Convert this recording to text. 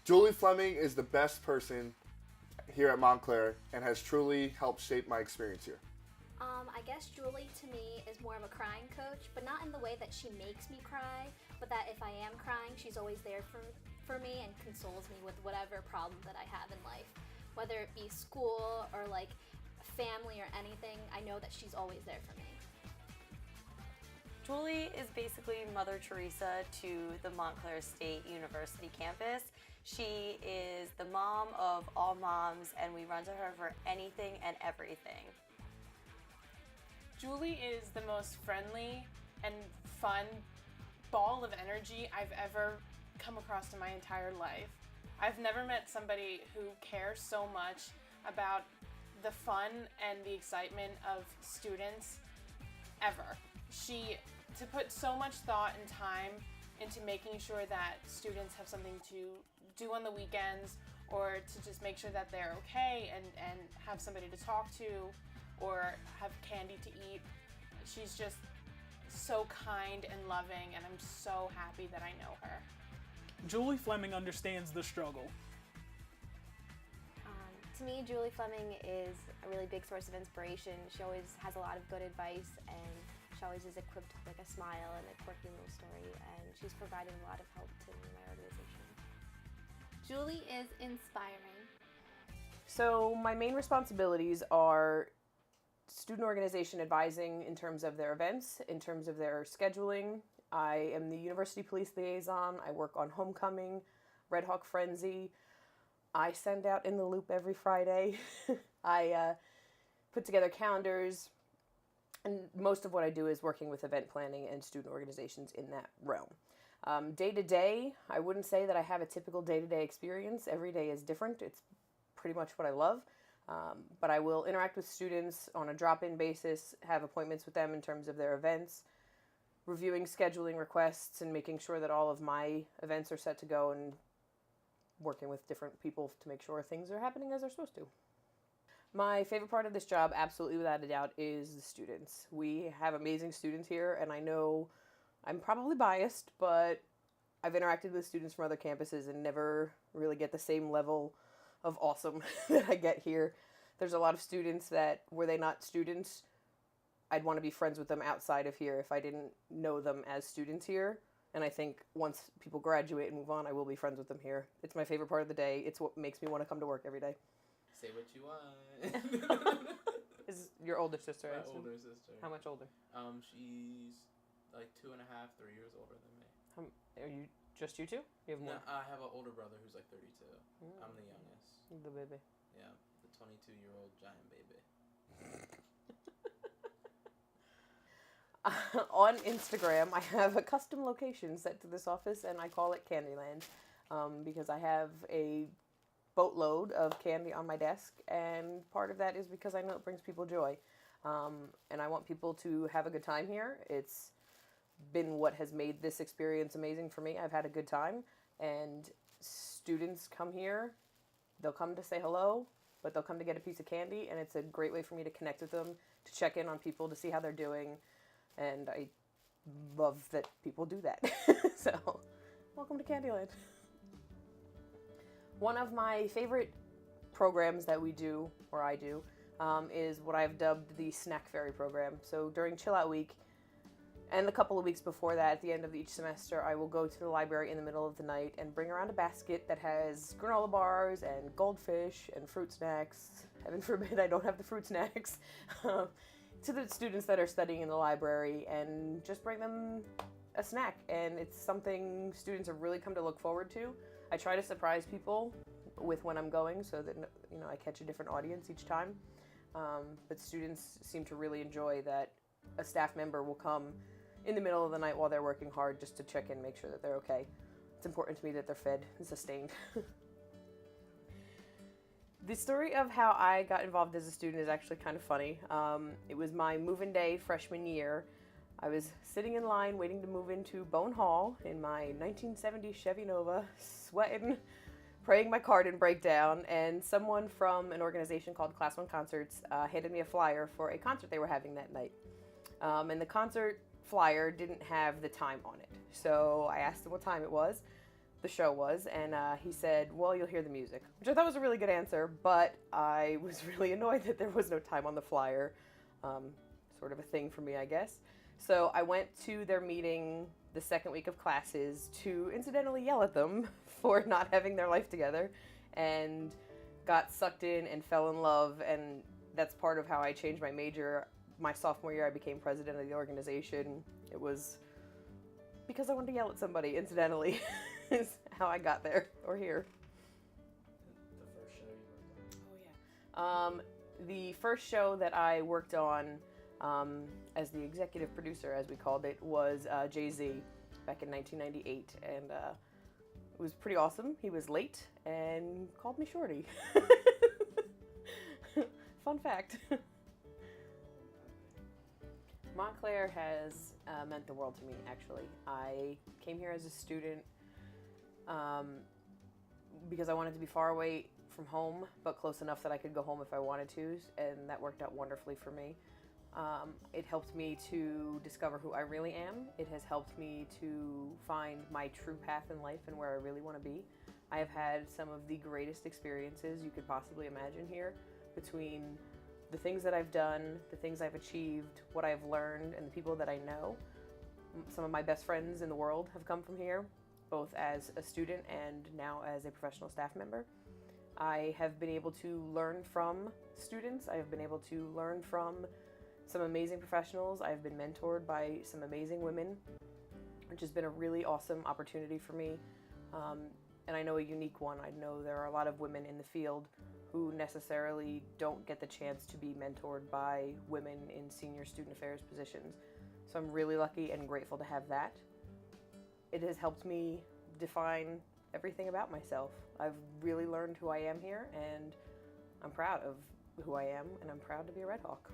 Julie Fleming is the best person here at Montclair and has truly helped shape my experience here. I guess Julie to me is more of a crying coach, but not in the way that she makes me cry, but that if I am crying, she's always there for me and consoles me with whatever problem that I have in life. Whether it be school or like family or anything, I know that she's always there for me. Julie is basically Mother Teresa to the Montclair State University campus. She is the mom of all moms, and we run to her for anything and everything. Julie is the most friendly and fun ball of energy I've ever come across in my entire life. I've never met somebody who cares so much about the fun and the excitement of students ever. To put so much thought and time into making sure that students have something to do on the weekends, or to just make sure that they're okay and have somebody to talk to or have candy to eat. She's just so kind and loving, and I'm so happy that I know her. Julie Fleming understands the struggle. To me, Julie Fleming is a really big source of inspiration. She always has a lot of good advice, and she always is equipped with like a smile and a quirky little story, and she's provided a lot of help to my organization. Julie is inspiring. So my main responsibilities are student organization advising in terms of their events, in terms of their scheduling. I am the university police liaison. I work on homecoming, Red Hawk Frenzy. I send out In the Loop every Friday. I put together calendars, and most of what I do is working with event planning and student organizations in that realm. Day to day, I wouldn't say that I have a typical day-to-day experience. Every day is different. It's pretty much what I love. But I will interact with students on a drop-in basis, have appointments with them in terms of their events, reviewing scheduling requests and making sure that all of my events are set to go, and working with different people to make sure things are happening as they're supposed to. My favorite part of this job, absolutely without a doubt, is the students. We have amazing students here, and I know I'm probably biased, but I've interacted with students from other campuses and never really get the same level of awesome that I get here. There's a lot of students that, were they not students, I'd want to be friends with them outside of here if I didn't know them as students here. And I think once people graduate and move on, I will be friends with them here. It's my favorite part of the day. It's what makes me want to come to work every day. Say what you want. Is your older sister? My older sister. How much older? She's like 2.5, 3 years older than me. Are you just you two? You have more? No, I have an older brother who's like 32. I'm the youngest. The baby. Yeah, the 22-year-old giant baby. On Instagram, I have a custom location set to this office, and I call it Candyland, because I have a boatload of candy on my desk, and part of that is because I know it brings people joy, and I want people to have a good time here. It's been what has made this experience amazing for me. I've had a good time, and students come here, they'll come to say hello, but they'll come to get a piece of candy, and it's a great way for me to connect with them, to check in on people, to see how they're doing. And I love that people do that. So, welcome to Candyland. One of my favorite programs that we do, or I do, is what I've dubbed the Snack Fairy program. So during Chill Out Week, and the couple of weeks before that, at the end of each semester, I will go to the library in the middle of the night and bring around a basket that has granola bars and goldfish and fruit snacks. Heaven forbid I don't have the fruit snacks. To the students that are studying in the library, and just bring them a snack. And it's something students have really come to look forward to. I try to surprise people with when I'm going, so that, you know, I catch a different audience each time. But students seem to really enjoy that a staff member will come in the middle of the night while they're working hard just to check in, make sure that they're okay. It's important to me that they're fed and sustained. The story of how I got involved as a student is actually kind of funny. It was my move-in day freshman year. I was sitting in line waiting to move into Bone Hall in my 1970 Chevy Nova, sweating, praying my car didn't break down, and someone from an organization called Class 1 Concerts handed me a flyer for a concert they were having that night. And the concert flyer didn't have the time on it. So I asked them what time it was. the show was, and he said, well, you'll hear the music, which I thought was a really good answer, but I was really annoyed that there was no time on the flyer. Sort of a thing for me, I guess. So I went to their meeting the second week of classes to incidentally yell at them for not having their life together, and got sucked in and fell in love, and that's part of how I changed my major. My sophomore year, I became president of the organization. It was because I wanted to yell at somebody, incidentally, is how I got there, or here. The first show you worked on. Oh, yeah. The first show that I worked on as the executive producer, as we called it, was Jay-Z back in 1998, and it was pretty awesome. He was late and called me Shorty. Fun fact. Montclair has meant the world to me, actually. I came here as a student because I wanted to be far away from home, but close enough that I could go home if I wanted to, and that worked out wonderfully for me. It helped me to discover who I really am. It has helped me to find my true path in life and where I really want to be. I have had some of the greatest experiences you could possibly imagine here, between the things that I've done, the things I've achieved, what I've learned, and the people that I know. Some of my best friends in the world have come from here, both as a student and now as a professional staff member. I have been able to learn from students. I have been able to learn from some amazing professionals. I've been mentored by some amazing women, which has been a really awesome opportunity for me. And I know a unique one. I know there are a lot of women in the field who necessarily don't get the chance to be mentored by women in senior student affairs positions. So I'm really lucky and grateful to have that. It has helped me define everything about myself. I've really learned who I am here, and I'm proud of who I am, and I'm proud to be a Red Hawk.